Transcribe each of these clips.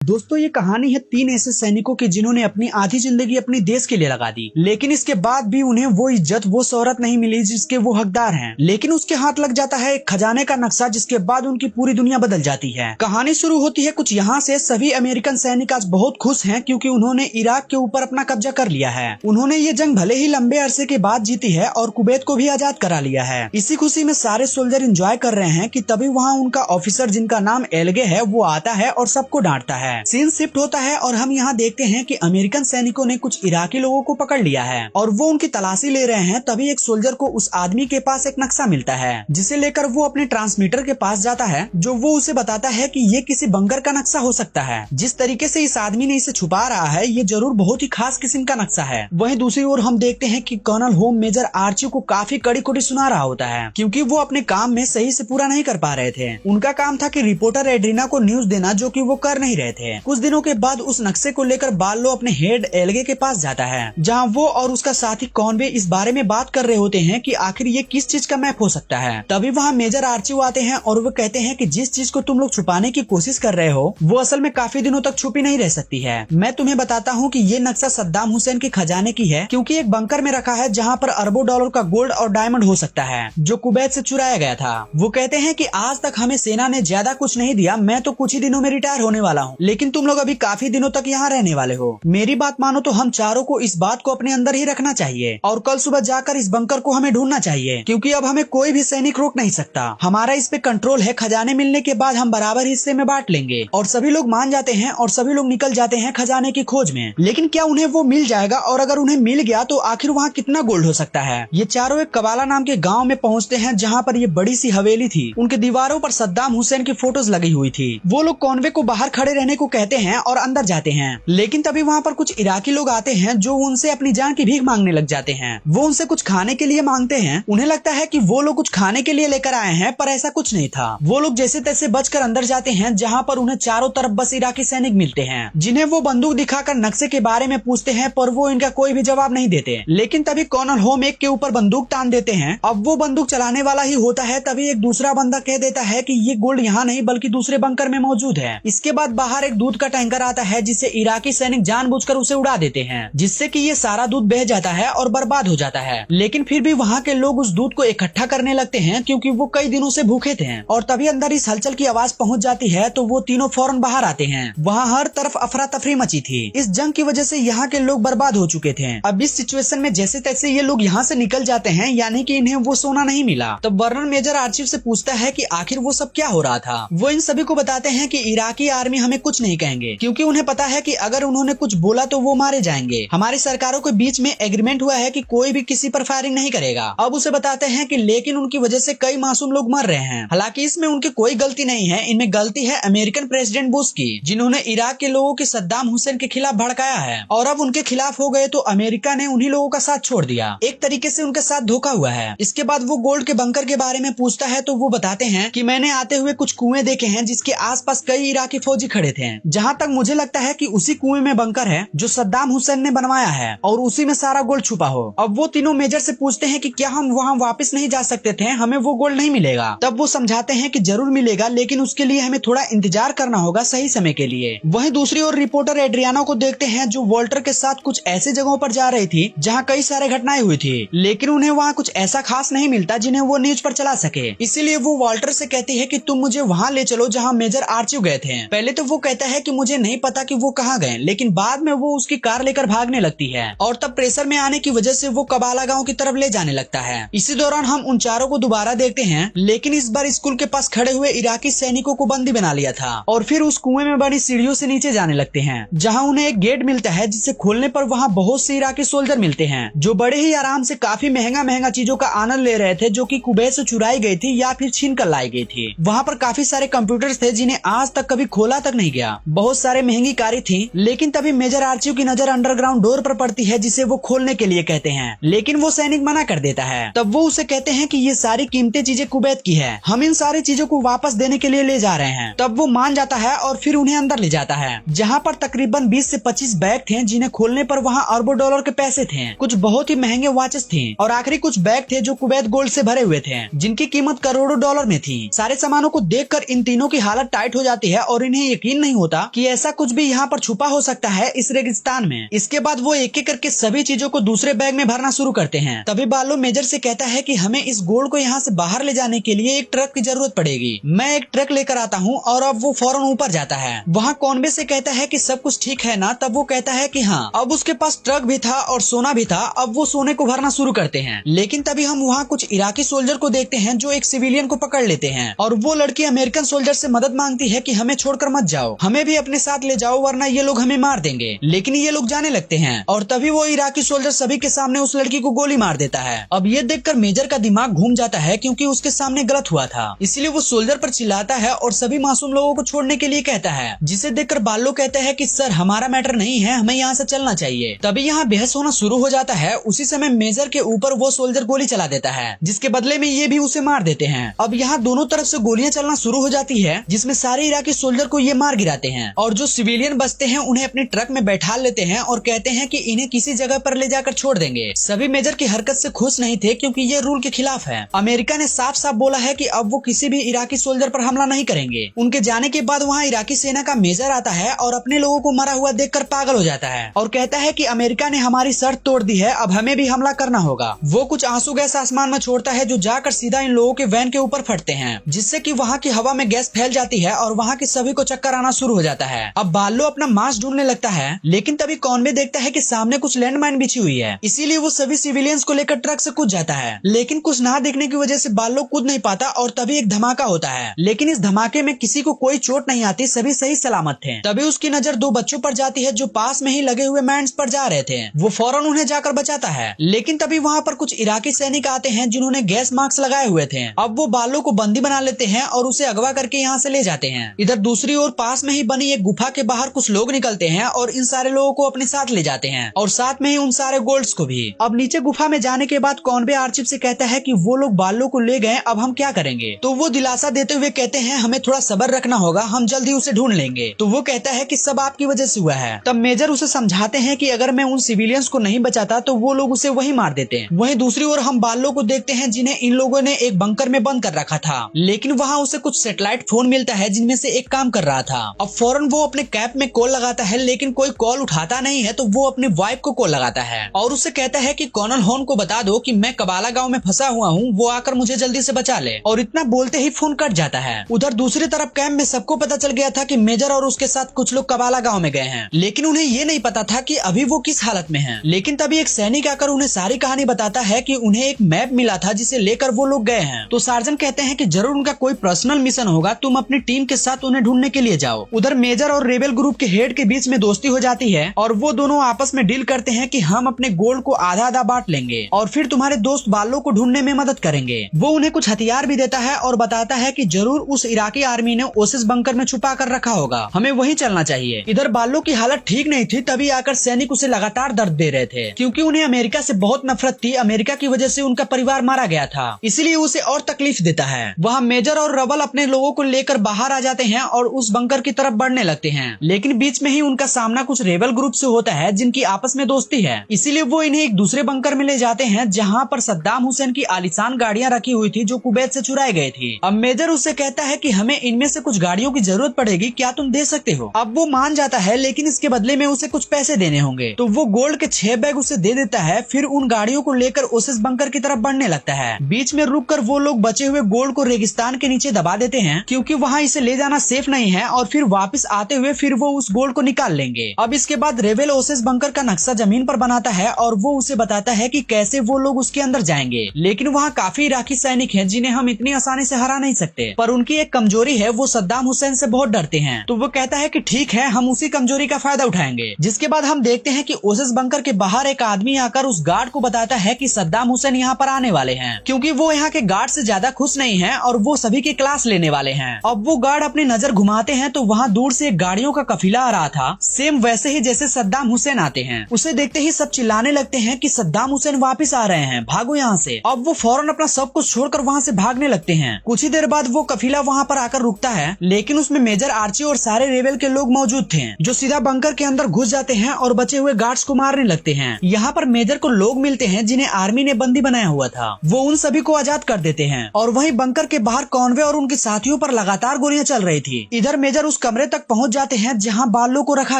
दोस्तों ये कहानी है 3 ऐसे सैनिकों की जिन्होंने अपनी आधी जिंदगी अपनी देश के लिए लगा दी, लेकिन इसके बाद भी उन्हें वो इज्जत वो शोहरत नहीं मिली जिसके वो हकदार हैं। लेकिन उसके हाथ लग जाता है एक खजाने का नक्शा जिसके बाद उनकी पूरी दुनिया बदल जाती है। कहानी शुरू होती है कुछ यहाँ से। सभी अमेरिकन सैनिक आज बहुत खुश हैं क्योंकि उन्होंने इराक के ऊपर अपना कब्जा कर लिया है। उन्होंने ये जंग भले ही लंबे अरसे के बाद जीती है और कुवैत को भी आजाद करा लिया है। इसी खुशी में सारे सोल्जर एंजॉय कर रहे हैं कि तभी वहाँ उनका ऑफिसर जिनका नाम एलगे है वो आता है और सबको डांटता है। सीन शिफ्ट होता है और हम यहाँ देखते हैं कि अमेरिकन सैनिकों ने कुछ इराकी लोगों को पकड़ लिया है और वो उनकी तलाशी ले रहे हैं। तभी एक सोल्जर को उस आदमी के पास एक नक्शा मिलता है जिसे लेकर वो अपने ट्रांसमीटर के पास जाता है, जो वो उसे बताता है कि ये किसी बंकर का नक्शा हो सकता है। जिस तरीके से इस आदमी ने इसे छुपा रहा है ये जरूर बहुत ही खास किस्म का नक्शा है। वहीं दूसरी ओर हम देखते हैं कि कर्नल होम मेजर आर्ची को काफी कड़ी कड़ी सुना रहा होता है क्योंकि वो अपने काम में सही से पूरा नहीं कर पा रहे थे। उनका काम था कि रिपोर्टर एड्रीना को न्यूज देना, जो कि वो कर नहीं रहे थे। कुछ दिनों के बाद उस नक्शे को लेकर बाल्लो अपने हेड एलगे के पास जाता है, जहां वो और उसका साथी कॉनवे इस बारे में बात कर रहे होते हैं कि आखिर ये किस चीज का मैप हो सकता है। तभी वहाँ मेजर आर्ची आते हैं और वो कहते हैं कि जिस चीज को तुम लोग छुपाने की कोशिश कर रहे हो वो असल में काफी दिनों तक छुपी नहीं रह सकती है। मैं तुम्हें बताता हूँ कि ये नक्शा सद्दाम हुसैन के खजाने की है, क्योंकि एक बंकर में रखा है जहाँ पर अरबों डॉलर का गोल्ड और डायमंड हो सकता है जो कुवैत से चुराया गया था। वो कहते हैं कि आज तक हमें सेना ने ज्यादा कुछ नहीं दिया, मैं तो कुछ ही दिनों में रिटायर होने वाला हूँ, लेकिन तुम लोग अभी काफी दिनों तक यहाँ रहने वाले हो। मेरी बात मानो तो हम चारों को इस बात को अपने अंदर ही रखना चाहिए और कल सुबह जाकर इस बंकर को हमें ढूंढना चाहिए, क्योंकि अब हमें कोई भी सैनिक रोक नहीं सकता। हमारा इस पे कंट्रोल है। खजाने मिलने के बाद हम बराबर हिस्से में बांट लेंगे। और सभी लोग मान जाते हैं और सभी लोग निकल जाते हैं खजाने की खोज में। लेकिन क्या उन्हें वो मिल जाएगा? और अगर उन्हें मिल गया तो आखिर वहाँ कितना गोल्ड हो सकता है? ये चारों एक कबाला नाम के गाँव में पहुँचते हैं जहाँ पर ये बड़ी सी हवेली थी। उनके दीवारों पर सद्दाम हुसैन की फोटोज लगी हुई थी। वो लोग कॉनवे को बाहर खड़े रहने को कहते हैं और अंदर जाते हैं, लेकिन तभी वहाँ पर कुछ इराकी लोग आते हैं जो उनसे अपनी जान की भीख मांगने लग जाते हैं। वो उनसे कुछ खाने के लिए मांगते हैं। उन्हें लगता है कि वो लोग कुछ खाने के लिए लेकर आए हैं, पर ऐसा कुछ नहीं था। वो लोग जैसे तैसे बचकर अंदर जाते हैं, जहाँ पर उन्हें चारों तरफ बस इराकी सैनिक मिलते हैं जिन्हें वो बंदूक दिखाकर नक्शे के बारे में पूछते हैं, पर वो इनका कोई भी जवाब नहीं देते। लेकिन तभी कर्नल होम एक के ऊपर बंदूक तान देते हैं। अब वो बंदूक चलाने वाला ही होता है। तभी एक दूसरा बंदा कह देता है कि ये गोल्ड यहाँ नहीं बल्कि दूसरे बंकर में मौजूद है। इसके बाद बाहर एक दूध का टैंकर आता है जिसे इराकी सैनिक जानबूझकर उसे उड़ा देते हैं, जिससे कि ये सारा दूध बह जाता है और बर्बाद हो जाता है। लेकिन फिर भी वहाँ के लोग उस दूध को इकट्ठा करने लगते हैं क्योंकि वो कई दिनों से भूखे थे। और तभी अंदर इस हलचल की आवाज पहुँच जाती है तो वो तीनों फौरन बाहर आते हैं। वहाँ हर तरफ अफरा तफरी मची थी। इस जंग की वजह से यहाँ के लोग बर्बाद हो चुके थे। अब इस सिचुएशन में जैसे तैसे ये लोग यहाँ से निकल जाते हैं, यानी कि इन्हें वो सोना नहीं मिला। तब वर्नर मेजर आर्ची से पूछता है कि आखिर वो सब क्या हो रहा था। वो इन सभी को बताते हैं कि इराकी आर्मी हमें कुछ नहीं कहेंगे, क्योंकि उन्हें पता है कि अगर उन्होंने कुछ बोला तो वो मारे जाएंगे। हमारी सरकारों के बीच में एग्रीमेंट हुआ है कि कोई भी किसी पर फायरिंग नहीं करेगा। अब उसे बताते हैं कि लेकिन उनकी वजह से कई मासूम लोग मर रहे हैं। हालांकि इसमें उनकी कोई गलती नहीं है, इनमें गलती है अमेरिकन प्रेसिडेंट बुश की, जिन्होंने इराक के लोगों के सद्दाम हुसैन के खिलाफ भड़काया है। और अब उनके खिलाफ हो गए तो अमेरिका ने उन्हीं लोगों का साथ छोड़ दिया। एक तरीके से उनके साथ धोखा हुआ है। इसके बाद वो गोल्ड के बंकर के बारे में पूछता है तो वो बताते हैं कि मैंने आते हुए कुछ कुएं देखे हैं जिसके आसपास कई इराकी फौजी खड़े थे। जहाँ तक मुझे लगता है कि उसी कुएं में बंकर है जो सद्दाम हुसैन ने बनवाया है और उसी में सारा गोल्ड छुपा हो। अब वो तीनों मेजर से पूछते हैं कि क्या हम वहाँ वापस नहीं जा सकते थे, हमें वो गोल्ड नहीं मिलेगा। तब वो समझाते हैं कि जरूर मिलेगा, लेकिन उसके लिए हमें थोड़ा इंतजार करना होगा सही समय के लिए। वहीं दूसरी ओर रिपोर्टर एड्रियाना को देखते हैं जो वॉल्टर के साथ कुछ ऐसी जगहों पर जा रही थी जहाँ कई सारे घटनाएं हुई थी, लेकिन उन्हें वहाँ कुछ ऐसा खास नहीं मिलता जिन्हें वो न्यूज पर चला सके। इसीलिए वो वॉल्टर से कहती है कि तुम मुझे वहाँ ले चलो जहाँ मेजर आर्ची गए थे। पहले तो वो कहता है कि मुझे नहीं पता कि वो कहाँ गए, लेकिन बाद में वो उसकी कार लेकर भागने लगती है और तब प्रेशर में आने की वजह से वो कबाला गांव की तरफ ले जाने लगता है। इसी दौरान हम उन चारों को दोबारा देखते हैं, लेकिन इस बार स्कूल के पास खड़े हुए इराकी सैनिकों को बंदी बना लिया था और फिर उस कुएं में बनी सीढ़ियों से नीचे जाने लगते हैं, जहां उन्हें एक गेट मिलता है जिसे खोलने पर वहां बहुत से इराकी सोल्जर मिलते हैं जो बड़े ही आराम से काफी महंगा चीजों का आनंद ले रहे थे जो कि कुवैत से चुराई गई थी या फिर छीन कर लाई गई थी। वहाँ पर काफी सारे कंप्यूटर्स थे जिन्हें आज तक कभी खोला तक नहीं गया। बहुत सारे महंगी कारें थी, लेकिन तभी मेजर आर्ची की नजर अंडरग्राउंड डोर पर पड़ती है जिसे वो खोलने के लिए कहते हैं, लेकिन वो सैनिक मना कर देता है। तब वो उसे कहते हैं कि ये सारी कीमती चीजें कुवैत की है, हम इन सारी चीजों को वापस देने के लिए ले जा रहे हैं। तब वो मान जाता है और फिर उन्हें अंदर ले जाता है, जहाँ पर तकरीबन 20 से 25 बैग थे जिन्हें खोलने पर वहाँ अरबों डॉलर के पैसे थे, कुछ बहुत ही महंगे वॉचेस थे और आखिरी कुछ बैग थे जो कुवैत गोल्ड से भरे हुए थे जिनकी कीमत करोड़ों डॉलर में थी। सारे सामानों को देखकर इन तीनों की हालत टाइट हो जाती है और इन्हें यकीन नहीं नहीं होता कि ऐसा कुछ भी यहाँ पर छुपा हो सकता है इस रेगिस्तान में। इसके बाद वो एक एक करके सभी चीजों को दूसरे बैग में भरना शुरू करते हैं। तभी बालो मेजर से कहता है कि हमें इस गोल्ड को यहाँ से बाहर ले जाने के लिए एक ट्रक की जरूरत पड़ेगी, मैं एक ट्रक लेकर आता हूँ। और अब वो फौरन ऊपर जाता है। वहाँ कॉनवे से कहता है कि सब कुछ ठीक है ना, तब वो कहता है कि हाँ। अब उसके पास ट्रक भी था और सोना भी था। अब वो सोने को भरना शुरू करते हैं। लेकिन तभी हम वहाँ कुछ इराकी सोल्जर को देखते हैं जो एक सिविलियन को पकड़ लेते हैं और वो लड़की अमेरिकन सोल्जर से मदद मांगती है कि हमें छोड़कर मत जाओ, हमें भी अपने साथ ले जाओ वरना ये लोग हमें मार देंगे। लेकिन ये लोग जाने लगते हैं और तभी वो इराकी सोल्जर सभी के सामने उस लड़की को गोली मार देता है। अब ये देखकर मेजर का दिमाग घूम जाता है क्योंकि उसके सामने गलत हुआ था, इसलिए वो सोल्जर पर चिल्लाता है और सभी मासूम लोगों को छोड़ने के लिए कहता है, जिसे देखकर बालो कहता है कि सर हमारा मैटर नहीं है, हमें यहाँ से चलना चाहिए। तभी यहाँ बहस होना शुरू हो जाता है। उसी समय मेजर के ऊपर वो सोल्जर गोली चला देता है जिसके बदले में ये भी उसे मार देते हैं। अब यहाँ दोनों तरफ से गोलियां चलना शुरू हो जाती है जिसमें सारे इराकी सोल्जर को ये मार गिराते हैं और जो सिविलियन बचते हैं उन्हें अपने ट्रक में बैठा लेते हैं और कहते हैं कि इन्हें किसी जगह पर ले जाकर छोड़ देंगे। सभी मेजर की हरकत से खुश नहीं थे क्योंकि ये रूल के खिलाफ है। अमेरिका ने साफ साफ बोला है कि अब वो किसी भी इराकी सोल्जर पर हमला नहीं करेंगे। उनके जाने के बाद वहाँ इराकी सेना का मेजर आता है और अपने लोगों को मरा हुआ देखकर पागल हो जाता है और कहता है कि अमेरिका ने हमारी शर्त तोड़ दी है, अब हमें भी हमला करना होगा। वो कुछ आंसू गैस आसमान में छोड़ता है जो जाकर सीधा इन लोगों के वैन के ऊपर फटते हैं जिससे कि वहाँ की हवा में गैस फैल जाती है और वहाँ के सभी को चक्कर आना शुरू हो जाता है। अब बालो अपना मांस ढूंढने लगता है लेकिन तभी कॉनवे देखता है कि सामने कुछ लैंडमाइन बिछी हुई है, इसीलिए वो सभी सिविलियंस को लेकर ट्रक से कूद जाता है। लेकिन कुछ ना देखने की वजह से बालो कूद नहीं पाता और तभी एक धमाका होता है। लेकिन इस धमाके में किसी को कोई चोट नहीं आती, सभी सही सलामत थे। तभी उसकी नजर दो बच्चों पर जाती है जो पास में ही लगे हुए माइंस पर जा रहे थे। वो फौरन उन्हें जाकर बचाता है। लेकिन तभी वहाँ पर कुछ इराकी सैनिक आते हैं जिन्होंने गैस मास्क लगाए हुए थे। अब वो बालो को बंदी बना लेते हैं और उसे अगवा करके यहाँ से ले जाते हैं। इधर दूसरी ओर पास में ही बनी एक गुफा के बाहर कुछ लोग निकलते हैं और इन सारे लोगों को अपने साथ ले जाते हैं और साथ में ही उन सारे गोल्ड्स को भी। अब नीचे गुफा में जाने के बाद कॉनवे आर्चिप से कहता है कि वो लोग बालो को ले गए, अब हम क्या करेंगे। तो वो दिलासा देते हुए कहते हैं हमें थोड़ा सब्र रखना होगा, हम जल्द ही उसे ढूंढ लेंगे। तो वो कहता है कि सब आपकी वजह से हुआ है। तब मेजर उसे समझाते हैं कि अगर मैं उन सिविलियंस को नहीं बचाता तो वो लोग उसे वही मार देते। वहीं दूसरी ओर हम बालो को देखते हैं जिन्हें इन लोगों ने एक बंकर में बंद कर रखा था, लेकिन वहाँ उसे कुछ सैटेलाइट फोन मिलता है जिनमें से एक काम कर रहा था। अब फौरन वो अपने कैप में कॉल लगाता है लेकिन कोई कॉल उठाता नहीं है। तो वो अपनी वाइफ को कॉल लगाता है और उससे कहता है कि कर्नल हॉर्न को बता दो कि मैं कबाला गांव में फंसा हुआ हूँ, वो आकर मुझे जल्दी से बचा ले। और इतना बोलते ही फोन कट जाता है। उधर दूसरी तरफ कैंप में सबको पता चल गया था कि मेजर और उसके साथ कुछ लोग कबाला गांव में गए हैं, लेकिन उन्हें ये नहीं पता था कि अभी वो किस हालत में हैं। लेकिन तभी एक सैनिक आकर उन्हें सारी कहानी बताता है कि उन्हें एक मैप मिला था जिसे लेकर वो लोग गए हैं। तो सार्जन कहते हैं कि जरूर उनका कोई पर्सनल मिशन होगा, तुम अपनी टीम के साथ उन्हें ढूंढने के लिए जाओ। उधर मेजर और रेबेल ग्रुप के हेड के बीच में दोस्ती हो जाती है और वो दोनों आपस में डील करते हैं कि हम अपने गोल्ड को आधा आधा बांट लेंगे और फिर तुम्हारे दोस्त बालो को ढूंढने में मदद करेंगे। वो उन्हें कुछ हथियार भी देता है और बताता है कि जरूर उस इराकी आर्मी ने ओसिस बंकर में छुपा कर रखा होगा, हमें वहीं चलना चाहिए। इधर बालो की हालत ठीक नहीं थी, तभी आकर सैनिक उसे लगातार दर्द दे रहे थे क्योंकि उन्हें अमेरिका से बहुत नफरत थी। अमेरिका की वजह से उनका परिवार मारा गया था, इसलिए उसे और तकलीफ देता है। वहाँ मेजर और रबल अपने लोगों को लेकर बाहर आ जाते हैं और उस बंकर की तरफ बढ़ने लगते हैं, लेकिन बीच में ही उनका सामना कुछ रेबल ग्रुप से होता है जिनकी आपस में दोस्ती है, इसीलिए वो इन्हें एक दूसरे बंकर में ले जाते हैं जहाँ पर सद्दाम हुसैन की आलीशान गाड़ियाँ रखी हुई थी जो कुवैत से चुराई गई थी। अब मेजर उससे कहता है कि हमें इनमें से कुछ गाड़ियों की जरूरत पड़ेगी, क्या तुम दे सकते हो। अब वो मान जाता है लेकिन इसके बदले में उसे कुछ पैसे देने होंगे। तो वो गोल्ड के 6 बैग उसे दे देता है। फिर उन गाड़ियों को लेकर ओसिस बंकर की तरफ बढ़ने लगता है। बीच में रुककर वो लोग बचे हुए गोल्ड को रेगिस्तान के नीचे दबा देते हैं क्योंकि वहाँ इसे ले जाना सेफ नहीं है और फिर वापस आते हुए फिर वो उस गोल्ड को निकाल लेंगे। अब इसके बाद रेबेल ओसिस बंकर का नक्शा जमीन पर बनाता है और वो उसे बताता है कि कैसे वो लोग उसके अंदर जाएंगे। लेकिन वहाँ काफी इराकी सैनिक हैं जिन्हें हम इतनी आसानी से हरा नहीं सकते, पर उनकी एक कमजोरी है, वो सद्दाम हुसैन से बहुत डरते हैं। तो वो कहता है कि ठीक है, हम उसी कमजोरी का फायदा उठाएंगे। जिसके बाद हम देखते हैं कि ओसिस बंकर के बाहर एक आदमी आकर उस गार्ड को बताता है कि सद्दाम हुसैन यहाँ पर आने वाले हैं, क्योंकि वो यहाँ के गार्ड से ज्यादा खुश नहीं है और वो सभी की क्लास लेने वाले हैं। अब वो गार्ड अपनी नजर घुमाते हैं तो वहाँ दूर से एक गाड़ियों का कफिला आ रहा था, सेम वैसे ही जैसे सद्दाम हुसैन आते हैं। उसे देखते ही सब चिल्लाने लगते हैं कि सद्दाम हुसैन वापस आ रहे हैं, भागो यहाँ से। अब वो फौरन अपना सब कुछ छोड़कर वहाँ से भागने लगते हैं। कुछ ही देर बाद वो कफिला वहाँ पर आकर रुकता है, लेकिन उसमें मेजर आर्ची और सारे रेबेल के लोग मौजूद थे जो सीधा बंकर के अंदर घुस जाते हैं और बचे हुए गार्ड्स को मारने लगते हैं। यहाँ पर मेजर को लोग मिलते हैं जिन्हें आर्मी ने बंदी बनाया हुआ था, वो उन सभी को आजाद कर देते हैं। और वहीं बंकर के बाहर कॉनवे और उनके साथियों पर लगातार गोलियां चल रही थी। इधर मेजर उस कमरे तक पहुंच जाते हैं जहां बालो को रखा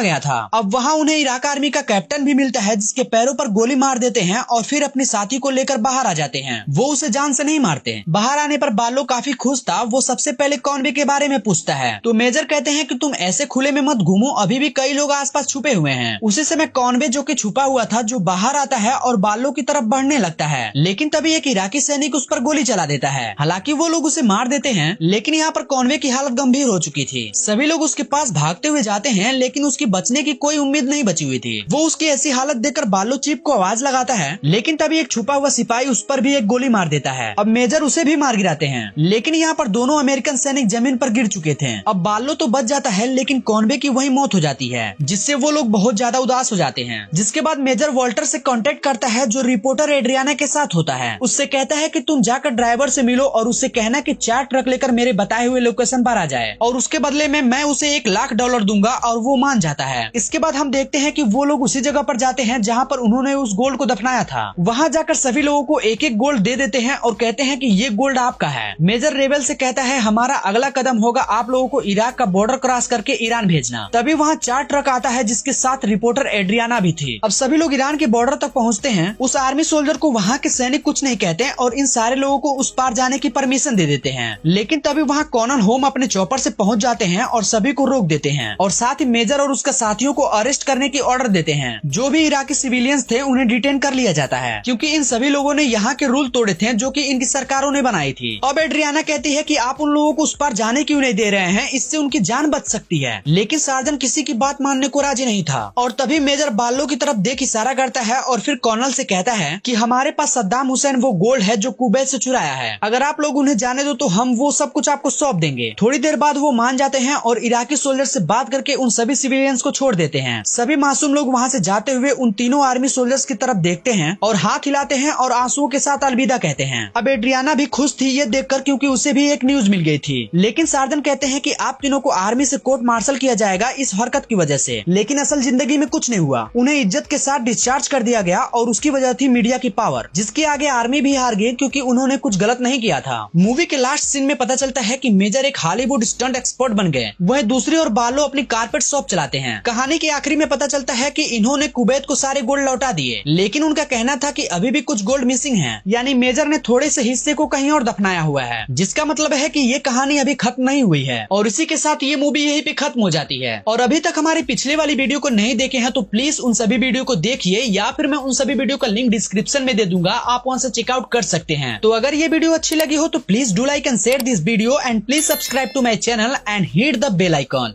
गया था। अब वहां उन्हें इराक आर्मी का कैप्टन भी मिलता है, जिसके पैरों पर गोली मार देते हैं और फिर अपने साथी को लेकर बाहर आ जाते हैं। वो उसे जान से नहीं मारते। बाहर आने पर बालो काफी खुश था। वो सबसे पहले कॉनवे के बारे में पूछता है तो मेजर कहते हैं कि तुम ऐसे खुले में मत घूमो, अभी भी कई लोग आसपास छुपे हुए हैं। उसी समय कॉनवे जो कि छुपा हुआ था जो बाहर आता है और बालो की तरफ बढ़ने लगता है, लेकिन तभी एक इराकी सैनिक उस पर गोली चला देता है। हालांकि वो लोग उसे मार देते हैं, लेकिन यहाँ पर कॉनवे की हालत गंभीर हो चुकी थी। सभी लोग उसके पास भागते हुए जाते हैं, लेकिन उसकी बचने की कोई उम्मीद नहीं बची हुई थी। वो उसकी ऐसी हालत देखकर बालो चीप को आवाज लगाता है, लेकिन तभी एक छुपा हुआ सिपाही उस पर भी एक गोली मार देता है। अब मेजर उसे भी मार गिराते हैं, लेकिन यहाँ पर दोनों अमेरिकन सैनिक जमीन पर गिर चुके थे। अब बालो तो बच जाता है, लेकिन कॉनवे की वही मौत हो जाती है, जिससे वो लोग बहुत ज्यादा उदास हो जाते हैं। जिसके बाद मेजर वॉल्टर से कांटेक्ट करता है जो रिपोर्टर एड्रियाना के साथ होता है। उससे कहता है कि तुम जाकर ड्राइवर से मिलो और उससे कहना कि 4 ट्रक लेकर मेरे बताए हुए लोकेशन पर आ जाए और उसके बदले में मैं उसे $1,00,000 दूंगा, और वो मान जाता है। इसके बाद हम देखते हैं कि वो लोग उसी जगह पर जाते हैं जहाँ पर उन्होंने उस गोल्ड को दफनाया था। वहाँ जाकर सभी लोगों को एक एक गोल्ड दे देते हैं और कहते हैं कि ये गोल्ड आपका है। मेजर रेबल से कहता है हमारा अगला कदम होगा आप लोगों को इराक का बॉर्डर क्रॉस करके ईरान भेजना। तभी वहाँ 4 ट्रक आता है जिसके साथ रिपोर्टर एड्रियाना भी थी। अब सभी लोग ईरान के बॉर्डर तक पहुँचते हैं। उस आर्मी सोल्जर को वहाँ के सैनिक कुछ नहीं कहते और इन सारे लोगों को उस पार जाने की परमिशन दे देते हैं। लेकिन तभी वहाँ कॉनन होम अपने चॉपर से पहुँच जाते हैं और सभी को रोक देते हैं और साथ ही मेजर और उसका साथियों को अरेस्ट करने की ऑर्डर देते हैं। जो भी इराकी सिविलियंस थे उन्हें डिटेन कर लिया जाता है, क्योंकि इन सभी लोगों ने यहाँ के रूल तोड़े थे जो कि इनकी सरकारों ने बनाई थी। अब एड्रियाना कहती है कि आप उन लोगों को उस पार जाने क्यों नहीं दे रहे हैं, इससे उनकी जान बच सकती है। लेकिन सार्जन किसी की बात मानने को राजी नहीं था और तभी मेजर बालो की तरफ देख इशारा करता है और फिर कर्नल से कहता है कि हमारे पास सद्दाम हुसैन वो गोल्ड है जो कुवैत से चुराया है, अगर आप लोग उन्हें जाने दो तो हम वो सब कुछ आपको सौंप देंगे। थोड़ी देर बाद वो मान जाते हैं और इराकी सोल्जर से बात करके उन सभी सिविलियंस को छोड़ देते हैं। सभी मासूम लोग वहाँ से जाते हुए उन तीनों आर्मी सोल्जर्स की तरफ देखते हैं और हाथ हिलाते हैं और आंसुओं के साथ अलविदा कहते हैं। अब एड्रियाना भी खुश थी ये देखकर, क्योंकि उसे भी एक न्यूज मिल गई थी। लेकिन सार्जन कहते हैं कि आप तीनों को आर्मी से कोर्ट मार्शल किया जाएगा इस हरकत की वजह से। लेकिन असल जिंदगी में कुछ नहीं हुआ, उन्हें इज्जत के साथ डिस्चार्ज कर दिया गया और उसकी वजह थी मीडिया की पावर, जिसके आगे आर्मी भी हार गई क्योंकि उन्होंने कुछ गलत नहीं किया था। मूवी के लास्ट सीन में पता चलता है कि मेजर एक हॉलीवुड स्टंट एक्सपर्ट बन गए, वहीं दूसरी ओर बालो अपनी कारपेट शॉप चलाते हैं। कहानी के आखिरी में पता चलता है कि इन्होंने कुवैत को सारे गोल्ड लौटा दिए, लेकिन उनका कहना था कि अभी भी कुछ गोल्ड मिसिंग है, यानी मेजर ने थोड़े से हिस्से को कहीं और दफनाया हुआ है, जिसका मतलब है कि ये कहानी अभी खत्म नहीं हुई है। और इसी के साथ ये मूवी यहीं पे खत्म हो जाती है। और अभी तक हमारी पिछले वाली वीडियो को नहीं देखे हैं तो प्लीज उन सभी वीडियो को देखिए, या फिर मैं उन सभी वीडियो का लिंक डिस्क्रिप्शन में दे दूंगा, आप वहां से चेकआउट कर सकते हैं। तो अगर ये वीडियो अच्छी लगी हो तो please do like and share this video and please subscribe to my channel and hit the bell icon.